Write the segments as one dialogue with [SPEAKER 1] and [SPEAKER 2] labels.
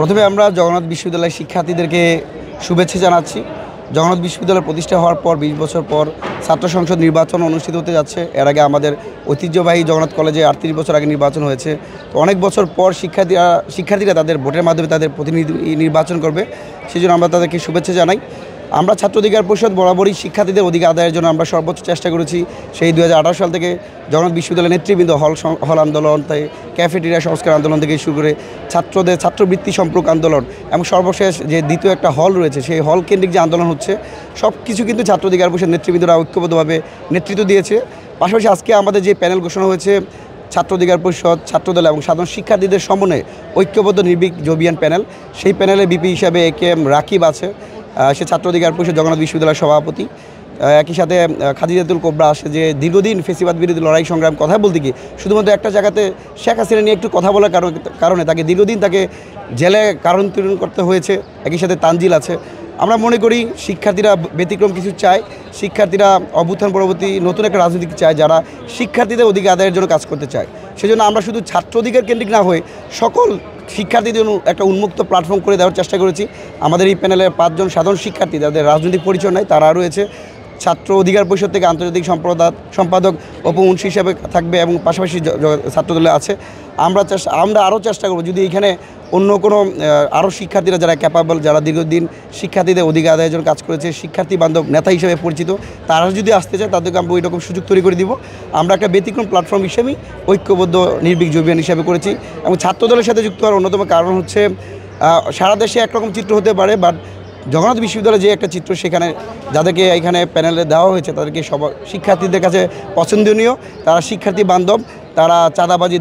[SPEAKER 1] প্রথমে আমরা জগন্নাথ বিশ্ববিদ্যালয়ের শিক্ষার্থীদেরকে শুভেচ্ছা জানাচ্ছি। জগন্নাথ বিশ্ববিদ্যালয় প্রতিষ্ঠা হওয়ার পর ২০ বছর পর ছাত্র সংসদ নির্বাচন অনুষ্ঠিত হতে যাচ্ছে। এর আগে আমাদের ঐতিহ্যবাহী জগন্নাথ কলেজে ৩৮ বছর আগে নির্বাচন হয়েছে। তো অনেক বছর পর শিক্ষার্থীরা তাদের ভোটের মাধ্যমে তাদের প্রতিনিধি নির্বাচন করবে, সেই জন্য আমরা তাদেরকে শুভেচ্ছা জানাই। আমরা ছাত্র অধিকার পরিষদ বরাবরই শিক্ষার্থীদের অধিকার আদায়ের জন্য আমরা সর্বোচ্চ চেষ্টা করেছি। সেই ২০১৮ সাল থেকে জগন্নাথ বিশ্ববিদ্যালয়ের নেতৃবৃন্দ হল আন্দোলন, তাই ক্যাফেটেরিয়া সংস্কার আন্দোলন থেকে শুরু করে ছাত্রদের ছাত্রবৃত্তি সম্পর্ক আন্দোলন এবং সর্বশেষ যে দ্বিতীয় একটা হল রয়েছে, সেই হল কেন্দ্রিক যে আন্দোলন হচ্ছে, সব কিছু কিন্তু ছাত্র অধিকার পরিষদ নেতৃবৃন্দরা ঐক্যবদ্ধভাবে নেতৃত্ব দিয়েছে। পাশাপাশি আজকে আমাদের যে প্যানেল ঘোষণা হয়েছে, ছাত্র অধিকার পরিষদ, ছাত্রদল এবং সাধারণ শিক্ষার্থীদের সমন্বয়ে ঐক্যবদ্ধ নির্ভীক জবিয়ান প্যানেল, সেই প্যানেলে বিপি হিসাবে AKM রাকিব আছে, সে ছাত্র অধিকার পরিষদ জগন্নাথ বিশ্ববিদ্যালয়ের সভাপতি। একই সাথে খাদিজাতুল কোবরা আসে, যে দীর্ঘদিন ফেসিবাদ বিরোধী লড়াই সংগ্রাম কথা বলতে গিয়ে শুধুমাত্র একটা জায়গাতে শেখ হাসিনা নিয়ে একটু কথা বলার কারণে তাকে দীর্ঘদিন জেলে কারান্তরীণ করতে হয়েছে। একই সাথে তানজিল আছে। আমরা মনে করি শিক্ষার্থীরা ব্যতিক্রম কিছু চায়, শিক্ষার্থীরা অভ্যুত্থান পরবর্তী নতুন একটা রাজনীতি চায়, যারা শিক্ষার্থীদের অধিকার আদায়ের জন্য কাজ করতে চায়। সেজন্য আমরা শুধু ছাত্র অধিকার কেন্দ্রিক না হয়ে সকল শিক্ষার্থীদের একটা উন্মুক্ত প্ল্যাটফর্ম করে দেওয়ার চেষ্টা করেছি। আমাদের এই প্যানেলে ৫ জন সাধারণ শিক্ষার্থী, যাদের রাজনৈতিক পরিচয় নাই, তারা রয়েছে। ছাত্র অধিকার পরিষদ থেকে আন্তর্জাতিক সম্পাদক অপমুন্সি হিসাবে থাকবে এবং পাশাপাশি ছাত্রদলে আছে। আমরা আরও চেষ্টা করব, যদি এখানে অন্য কোনো আরও শিক্ষার্থীরা যারা ক্যাপাবল, যারা দীর্ঘদিন শিক্ষার্থীদের অধিকার আদায়ের জন্য কাজ করেছে, শিক্ষার্থী বান্ধব নেতা হিসেবে পরিচিত, তারা যদি আসতে চায় তাদেরকে আমরা ওই রকম সুযোগ তৈরি করে দিব। আমরা একটা ব্যতিক্রম প্ল্যাটফর্ম হিসেবেই ঐক্যবদ্ধ নির্ভীক জবিয়ান হিসাবে করেছি। এবং ছাত্রদলের সাথে যুক্ত হওয়ার অন্যতম কারণ হচ্ছে, সারা দেশে একরকম চিত্র হতে পারে, বাট জগন্নাথ বিশ্ববিদ্যালয়ে যে একটা চিত্র, সেখানে যাদেরকে এখানে প্যানেলে দেওয়া হয়েছে তাদেরকে শিক্ষার্থীদের কাছে পছন্দনীয়, তারা শিক্ষার্থী বান্ধব, তারা চাঁদাবাজি,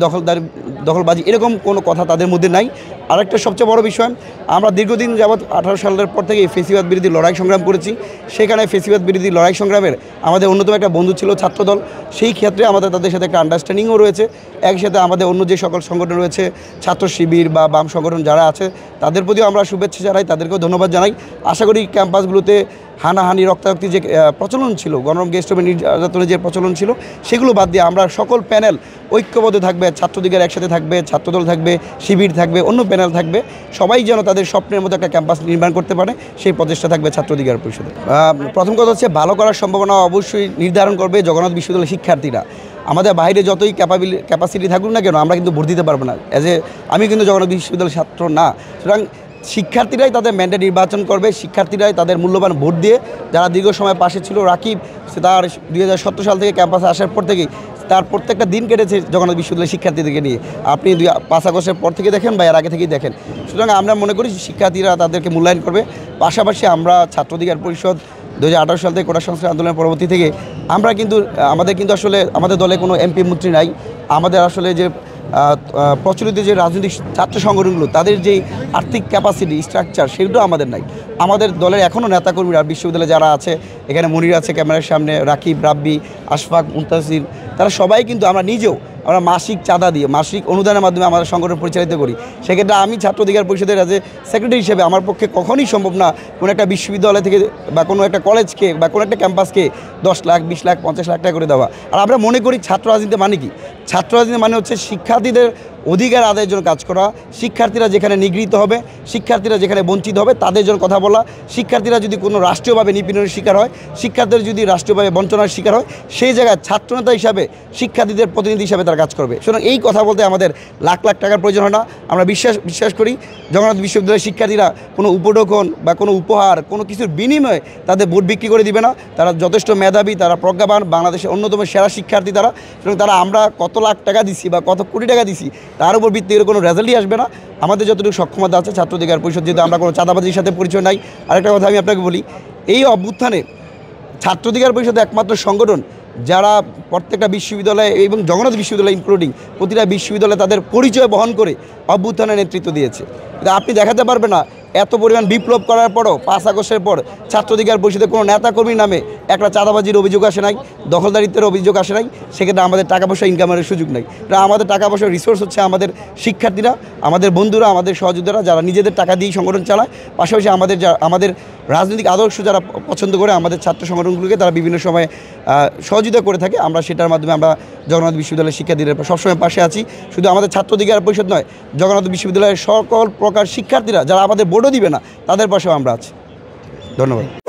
[SPEAKER 1] দখলবাজি এরকম কোনো কথা তাদের মধ্যে নাই। আরেকটা সবচেয়ে বড় বিষয়, আমরা দীর্ঘদিন যাবৎ 18 সালের পর থেকে ফেসিবাদ বিরোধী লড়াই সংগ্রাম করেছি। সেখানে ফেসিবাদ বিরোধী লড়াই সংগ্রামের আমাদের অন্যতম একটা বন্ধু ছিল ছাত্রদল। সেই ক্ষেত্রে আমাদের তাদের সাথে একটা আন্ডারস্ট্যান্ডিংও রয়েছে। একই সাথে আমাদের অন্য যে সকল সংগঠন রয়েছে, ছাত্র শিবির বা বাম সংগঠন যারা আছে, তাদের প্রতিও আমরা শুভেচ্ছা জানাই, তাদেরকেও ধন্যবাদ জানাই। আশা করি ক্যাম্পাসগুলোতে হানাহানি, রক্তারক্তি যে প্রচলন ছিল, গণরম গেস্টমের নির্যাতনের যে প্রচলন ছিল, সেগুলো বাদ দিয়ে আমরা সকল প্যানেল ঐক্যবদ্ধ থাকবে, ছাত্রদিকের একসাথে থাকবে, ছাত্রদল থাকবে, শিবির থাকবে, অন্য প্যানেল থাকবে, সবাই যেন তাদের স্বপ্নের মতো একটা ক্যাম্পাস নির্মাণ করতে পারে, সেই প্রচেষ্টা থাকবে ছাত্র অধিকার পরিষদে। প্রথম কথা হচ্ছে, ভালো করার সম্ভাবনা অবশ্যই নির্ধারণ করবে জগন্নাথ বিশ্ববিদ্যালয়ের শিক্ষার্থীরা। আমাদের বাইরে যতই ক্যাপাসিটি থাকুক না কেন, আমরা কিন্তু ভোট দিতে পারবো না। আমি কিন্তু জগন্নাথ বিশ্ববিদ্যালয়ের ছাত্র না। সুতরাং শিক্ষার্থীরাই তাদের ম্যান্ডেট নির্বাচন করবে, শিক্ষার্থীরাই তাদের মূল্যবান ভোট দিয়ে, যারা দীর্ঘ সময় পাশে ছিল, রাকিব তার 2017 সাল থেকে ক্যাম্পাসে আসার পর থেকেই তার প্রত্যেকটা দিন কেটেছে জগন্নাথ বিশ্ববিদ্যালয়ের শিক্ষার্থীদেরকে নিয়ে। আপনি 5 আগস্টের পর থেকে দেখেন বা এর আগে থেকেই দেখেন। সুতরাং আমরা মনে করি শিক্ষার্থীরা তাদেরকে মূল্যায়ন করবে। পাশাপাশি আমরা ছাত্র অধিকার পরিষদ 2018 সাল থেকে কোটা সংস্কার আন্দোলনের পরবর্তী থেকে আমরা কিন্তু আসলে আমাদের দলে কোনো এমপি মন্ত্রী নাই। আমাদের আসলে যে প্রচলিত যে রাজনৈতিক ছাত্র সংগঠনগুলো, তাদের যে আর্থিক ক্যাপাসিটি, স্ট্রাকচার, সেগুলো আমাদের নাই। আমাদের দলের এখনও নেতাকর্মীরা বিশ্ববিদ্যালয়ে যারা আছে, এখানে মনির আছে ক্যামেরার সামনে, রাকিব, রাব্বি, আশফাক, মুনতাসির, তারা সবাই কিন্তু আমরা মাসিক চাঁদা দিয়ে, মাসিক অনুদানের মাধ্যমে আমাদের সংগঠন পরিচালিত করি। সেক্ষেত্রে আমি ছাত্র অধিকার পরিষদের সেক্রেটারি হিসেবে আমার পক্ষে কখনোই সম্ভব না কোনো একটা বিশ্ববিদ্যালয় থেকে বা কোনো একটা কলেজকে বা কোনো একটা ক্যাম্পাসকে 10 লাখ, 20 লাখ, 50 লাখ টাকা করে দেওয়া। আর আমরা মনে করি ছাত্র রাজনীতি মানে কি? ছাত্র রাজনীতি মানে হচ্ছে শিক্ষার্থীদের অধিকার আদায়ের জন্য কাজ করা, শিক্ষার্থীরা যেখানে নিগৃহীত হবে, শিক্ষার্থীরা যেখানে বঞ্চিত হবে, তাদের জন্য কথা বলা, শিক্ষার্থীরা যদি কোনো রাষ্ট্রীয়ভাবে নিপীড়নের শিকার হয়, শিক্ষার্থীরা যদি রাষ্ট্রীয়ভাবে বঞ্চনার শিকার হয়, সেই জায়গায় ছাত্রনেতা হিসাবে, শিক্ষার্থীদের প্রতিনিধি হিসাবে তারা কাজ করবে। সুতরাং এই কথা বলতে আমাদের লাখ লাখ টাকার প্রয়োজন হয় না। আমরা বিশ্বাস করি জগন্নাথ বিশ্ববিদ্যালয়ের শিক্ষার্থীরা কোনো উপঢৌকন বা কোনো উপহার, কোনো কিছুর বিনিময়ে তাদের ভোট বিক্রি করে দিবে না। তারা যথেষ্ট মেধাবী, তারা প্রজ্ঞাবান, বাংলাদেশের অন্যতম সেরা শিক্ষার্থী তারা। সুতরাং আমরা কত লাখ টাকা দিচ্ছি বা কত কোটি টাকা দিচ্ছি, তার উপর ভিত্তি করে কোনো রেজাল্টই আসবে না। আমাদের যতটুকু সক্ষমতা আছে ছাত্র অধিকার পরিষদ, যেহেতু আমরা কোনো চাঁদাবাজির সাথে পরিচয় নাই। আরেকটা কথা আমি আপনাকে বলি, এই অভ্যুত্থানে ছাত্র অধিকার পরিষদ একমাত্র সংগঠন যারা প্রত্যেকটা বিশ্ববিদ্যালয়ে এবং জগন্নাথ বিশ্ববিদ্যালয় ইনক্লুডিং প্রতিটা বিশ্ববিদ্যালয়ে তাদের পরিচয় বহন করে অভ্যুত্থানের নেতৃত্ব দিয়েছে। কিন্তু আপনি দেখাতে পারবেন না এত পরিমাণ বিপ্লব করার পরও 5 আগস্টের পর ছাত্র অধিকার পরিষদে কোনো নেতাকর্মীর নামে একটা চাঁদাবাজির অভিযোগ আসে নাই, দখলদারিত্বের অভিযোগ আসে নাই, সেক্ষেত্রে আমাদের টাকা পয়সা ইনকামের সুযোগ নাই। আমাদের টাকা পয়সার রিসোর্স হচ্ছে আমাদের শিক্ষার্থীরা, আমাদের বন্ধুরা, আমাদের সহযোদ্ধারা যারা নিজেদের টাকা দিয়ে সংগঠন চালায়, পাশাপাশি আমাদের রাজনৈতিক আদর্শ যারা পছন্দ করে আমাদের ছাত্র সংগঠনগুলোকে তারা বিভিন্ন সময়ে সহযোগিতা করে থাকে। আমরা সেটার মাধ্যমে আমরা জগন্নাথ বিশ্ববিদ্যালয়ের শিক্ষার্থীদের সবসময় পাশে আছি। শুধু আমাদের ছাত্র অধিকার পরিষদ নয়, জগন্নাথ বিশ্ববিদ্যালয়ের সকল প্রকার শিক্ষার্থীরা যারা আমাদের ভোটও দিবে না তাদের পাশেও আমরা আছি। ধন্যবাদ।